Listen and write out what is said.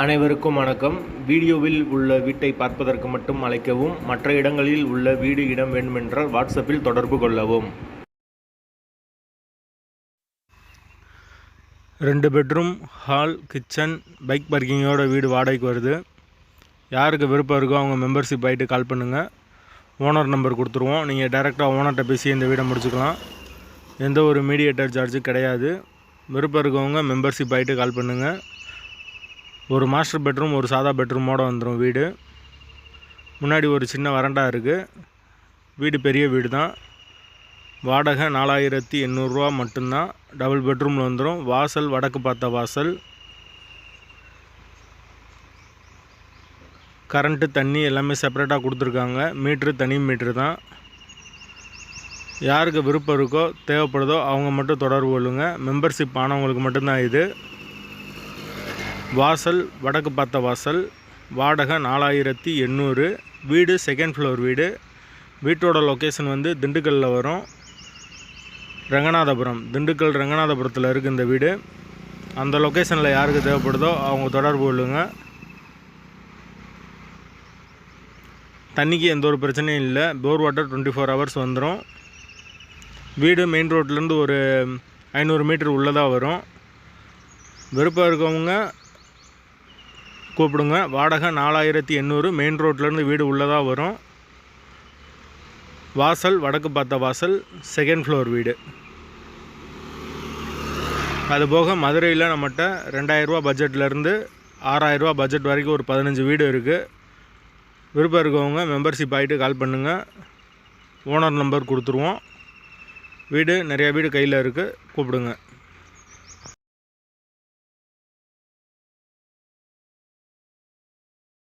அனைவருக்கும் வணக்கம். வீடியோவில் உள்ள வீட்டை பார்ப்பதற்கு மட்டும் அழைக்கவும். மற்ற இடங்களில் உள்ள வீடு இடம் வேண்டுமென்றால் வாட்ஸ்அப்பில் தொடர்பு கொள்ளவும். 2 பெட்ரூம், ஹால், கிச்சன், பைக் பார்க்கிங்கோட வீடு வாடகைக்கு வருது. யாருக்கு விருப்பம் இருக்கோ அவங்க மெம்பர்ஷிப் ஆகிட்டு கால் பண்ணுங்கள். ஓனர் நம்பர் கொடுத்துருவோம். நீங்கள் டைரெக்டாக ஓனர்கிட்ட பேசி இந்த வீடை முடிச்சுக்கலாம். எந்த ஒரு மீடியேட்டர் சார்ஜும் கிடையாது. விருப்பம் இருக்கவங்க மெம்பர்ஷிப் ஆகிட்டு கால் பண்ணுங்கள். ஒரு மாஸ்டர் பெட்ரூம், ஒரு சாதா பெட்ரூமோடு வந்துடும் வீடு. முன்னாடி ஒரு சின்ன வறண்டா இருக்குது. வீடு பெரிய வீடு தான். வாடகை 4800 ரூபா மட்டும்தான். டபுள் பெட்ரூமில் வந்துடும். வாசல் வடக்கு பார்த்த வாசல். கரண்ட்டு, தண்ணி எல்லாமே செப்பரேட்டாக கொடுத்துருக்காங்க. மீட்ரு தனி மீட்ரு தான். யாருக்கு விருப்பம் இருக்கோ தேவைப்படுதோ அவங்க மட்டும் தொடர்பு கொள்ளுங்கள். மெம்பர்ஷிப் ஆனவங்களுக்கு மட்டும்தான் இது. வாசல் வடக்கு பார்த்த வாசல். வாடகை 4800. வீடு செகண்ட் ஃப்ளோர் வீடு. வீட்டோட லொக்கேஷன் வந்து திண்டுக்கல்லில் வரும். ரங்கநாதபுரம், திண்டுக்கல் ரங்கநாதபுரத்தில் இருக்குது இந்த வீடு. அந்த லொக்கேஷனில் யாருக்கு தேவைப்படுதோ அவங்க தொடர்பு கொள்ளுங்க. தண்ணிக்கு எந்த ஒரு பிரச்சனையும் இல்லை. போர் வாட்டர் 24 ஹவர்ஸ் வந்துடும். வீடு மெயின் ரோட்லேருந்து ஒரு 500 மீட்டர் உள்ளதாக வரும். விருப்பம் இருக்கவங்க கூப்பிடுங்க. வாடகை 4800. மெயின் ரோட்லேருந்து வீடு உள்ளதாக வரும். வாசல் வடக்கு பார்த்த வாசல். செகண்ட் ஃப்ளோர் வீடு. அதுபோக மதுரையில் நம்மகிட்ட 2000 ரூபா பட்ஜெட்லேருந்து 6000 ரூபா பட்ஜெட் வரைக்கும் ஒரு 15 வீடு இருக்குது. விருப்பம் இருக்கவங்க மெம்பர்ஷிப் ஆகிட்டு கால் பண்ணுங்கள். ஓனர் நம்பர் கொடுத்துருவோம். வீடு நிறையா வீடு கையில் இருக்குது. கூப்பிடுங்க.